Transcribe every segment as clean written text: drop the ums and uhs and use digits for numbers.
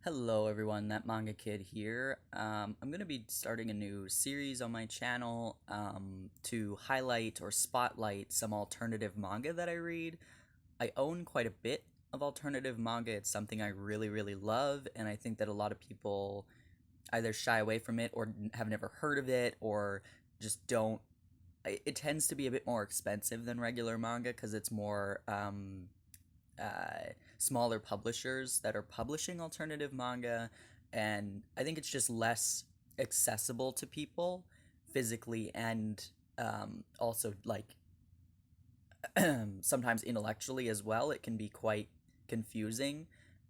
Hello everyone, that Manga Kid here. I'm going to be starting a new series on my channel to highlight or spotlight some alternative manga that I read. I own quite a bit of alternative manga. It's something I really love, and I think that a lot of people either shy away from it or have never heard of it or just don't. It tends to be a bit more expensive than regular manga because it's more smaller publishers that are publishing alternative manga, and I think it's just less accessible to people physically and also like sometimes intellectually as well. It can be quite confusing,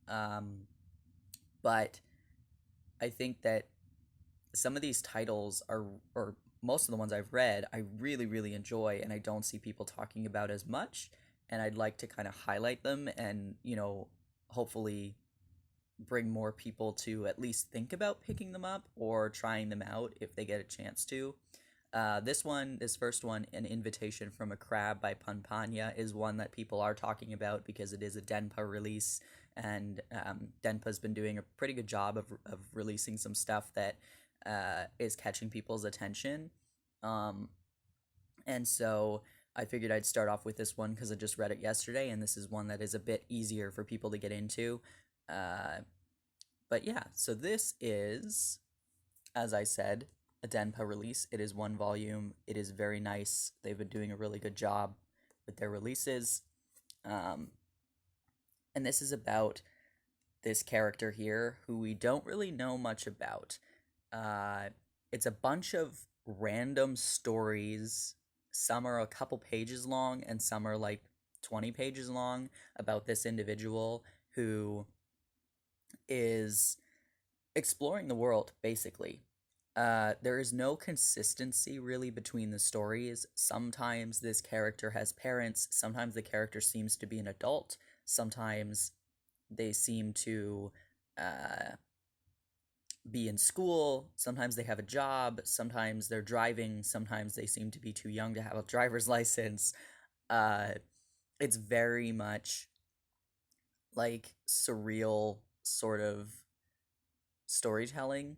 um, but I think that some of these titles are, or most of the ones I've read, I really enjoy, and I don't see people talking about as much. And I'd like to kind of highlight them and, hopefully bring more people to at least think about picking them up or trying them out if they get a chance to. This first one, An Invitation from a Crab by Panpanya, is one that people are talking about because it is a DENPA release, and DENPA's been doing a pretty good job of releasing some stuff that is catching people's attention. Um, and so I figured I'd start off with this one because I just read it yesterday, and this is one that is a bit easier for people to get into. Uh, but yeah, so this is, as I said, a Denpa release. It is one volume. It is very nice. They've been doing a really good job with their releases. Um, and this is about this character here who we don't really know much about. Uh, it's a bunch of random stories. Some are a couple pages long, and some are like 20 pages long about this individual who is exploring the world, basically. There is no consistency really between the stories. Sometimes this character has parents, sometimes the character seems to be an adult, sometimes they seem to be in school, sometimes they have a job, sometimes they're driving, sometimes they seem to be too young to have a driver's license. Uh, it's very much like surreal sort of storytelling,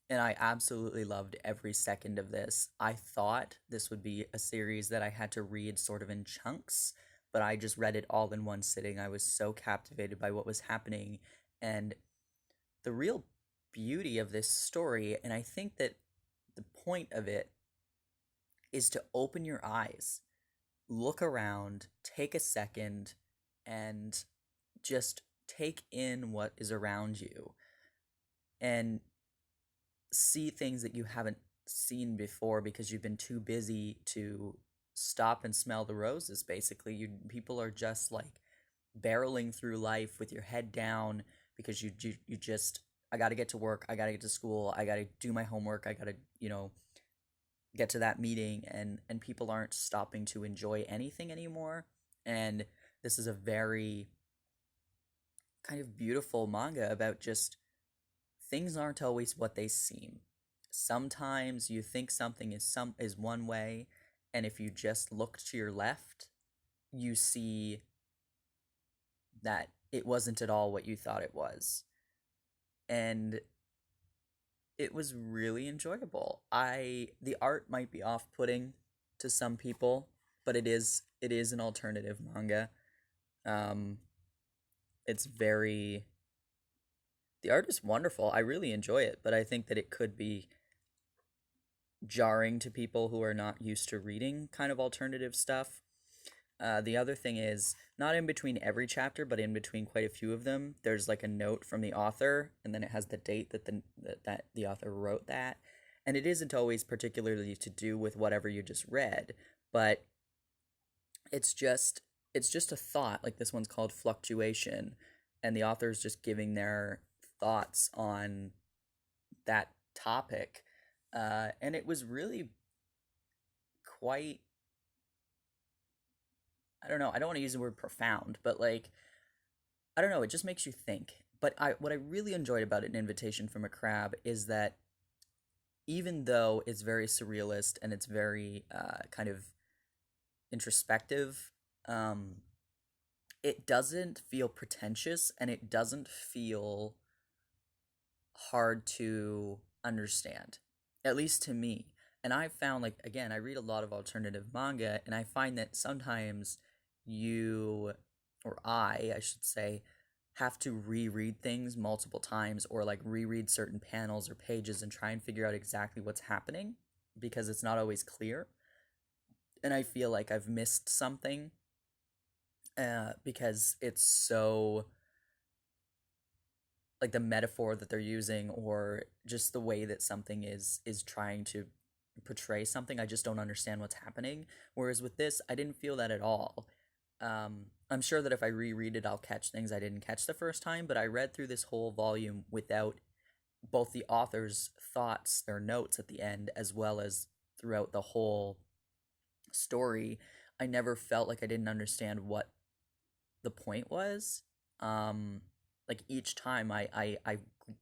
and I absolutely loved every second of this. I thought this would be a series that I had to read sort of in chunks, but I just read it all in one sitting. I was so captivated by what was happening, and the real beauty of this story, and I think that the point of it is to open your eyes, look around, take a second, and just take in what is around you and see things that you haven't seen before because you've been too busy to stop and smell the roses. Basically, people are just like barreling through life with your head down because you just, I got to get to work, I got to get to school, I got to do my homework, I got to, get to that meeting, and people aren't stopping to enjoy anything anymore. And this is a very kind of beautiful manga about just things aren't always what they seem. Sometimes you think something is one way, and if you just look to your left, you see that it wasn't at all what you thought it was. And it was really enjoyable. The art might be off-putting to some people, but it is an alternative manga. Um it's very The art is wonderful. I really enjoy it, but I think that it could be jarring to people who are not used to reading kind of alternative stuff. The other thing is, not in between every chapter, but in between quite a few of them, there's like a note from the author, and then it has the date that the author wrote that. And it isn't always particularly to do with whatever you just read, but it's just it's just a thought. Like this one's called Fluctuation, and the author is just giving their thoughts on that topic. And it was really quite, I don't know, I don't want to use the word profound, but like, I don't know, it just makes you think. But what I really enjoyed about An Invitation from a Crab is that even though it's very surrealist and it's very kind of introspective, it doesn't feel pretentious, and it doesn't feel hard to understand, at least to me. And I've found, like, again, I read a lot of alternative manga, and I find that sometimes you, or I should say, have to reread things multiple times, or like reread certain panels or pages and try and figure out exactly what's happening because it's not always clear. And I feel like I've missed something because it's so, like, the metaphor that they're using, or just the way that something is trying to portray something, I just don't understand what's happening. Whereas with this, I didn't feel that at all. I'm sure that if I reread it, I'll catch things I didn't catch the first time, but I read through this whole volume without both the author's thoughts, their notes at the end, as well as throughout the whole story. I never felt like I didn't understand what the point was. Um, like, each time I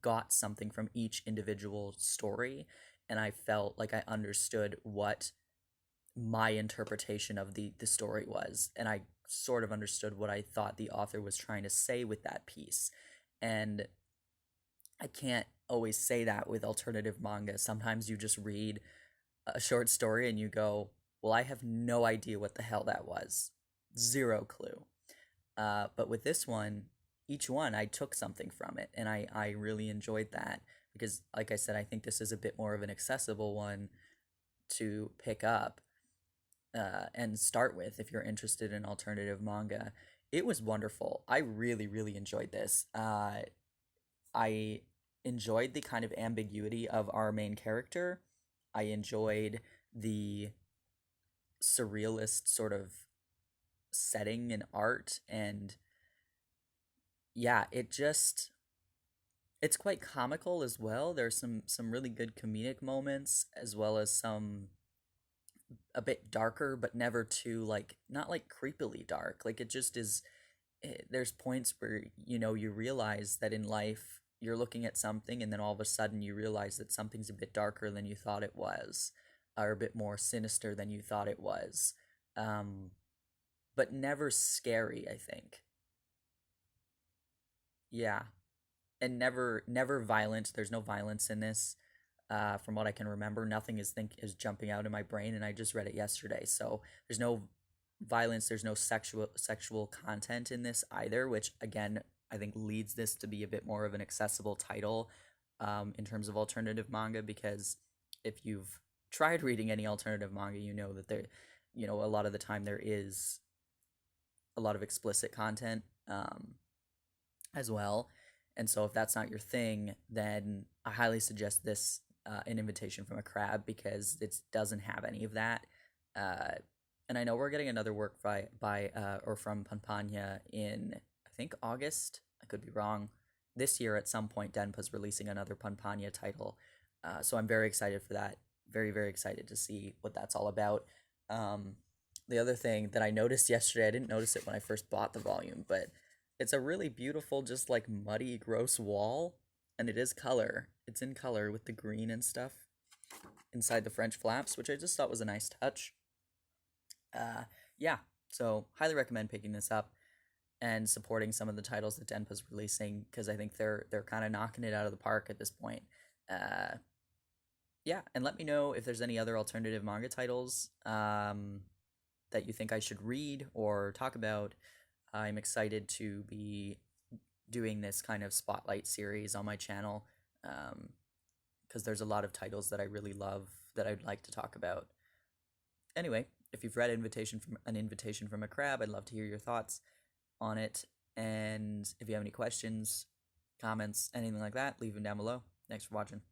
got something from each individual story, and I felt like I understood what my interpretation of the story was, and I sort of understood what I thought the author was trying to say with that piece. And I can't always say that with alternative manga. Sometimes you just read a short story and you go, well, I have no idea what the hell that was. Zero clue. But with this one, each one I took something from it, and I really enjoyed that because, like I said, I think this is a bit more of an accessible one to pick up and start with if you're interested in alternative manga. It was wonderful. I really, really enjoyed this. I enjoyed the kind of ambiguity of our main character. I enjoyed the surrealist sort of setting and art, and yeah, it's quite comical as well. There's some really good comedic moments, as well as some a bit darker, but never too, like, not like creepily dark. Like, it just is. There's points where you realize that in life you're looking at something, and then all of a sudden you realize that something's a bit darker than you thought it was, or a bit more sinister than you thought it was. Um, but never scary, I think. Yeah, and never violent. There's no violence in this. From what I can remember, nothing is jumping out in my brain, and I just read it yesterday. So there's no violence, there's no sexual content in this either, which again I think leads this to be a bit more of an accessible title in terms of alternative manga, because if you've tried reading any alternative manga, you know that a lot of the time there is a lot of explicit content as well. And so if that's not your thing, then I highly suggest this, An Invitation from a Crab, because it doesn't have any of that. Uh, and I know we're getting another work by or from Panpanya in, I think, August. I could be wrong. This year at some point, DENPA's releasing another Panpanya title. So I'm very excited for that. Very, very excited to see what that's all about. The other thing that I noticed yesterday, I didn't notice it when I first bought the volume, but it's a really beautiful, just like muddy, gross wall, and it is color. It's in color with the green and stuff inside the French flaps, which I just thought was a nice touch. Yeah, so highly recommend picking this up and supporting some of the titles that Denpa's releasing, because I think they're kind of knocking it out of the park at this point. Yeah, and let me know if there's any other alternative manga titles that you think I should read or talk about. I'm excited to be doing this kind of spotlight series on my channel, because there's a lot of titles that I really love that I'd like to talk about. Anyway, if you've read An Invitation from a Crab, I'd love to hear your thoughts on it. And if you have any questions, comments, anything like that, leave them down below. Thanks for watching.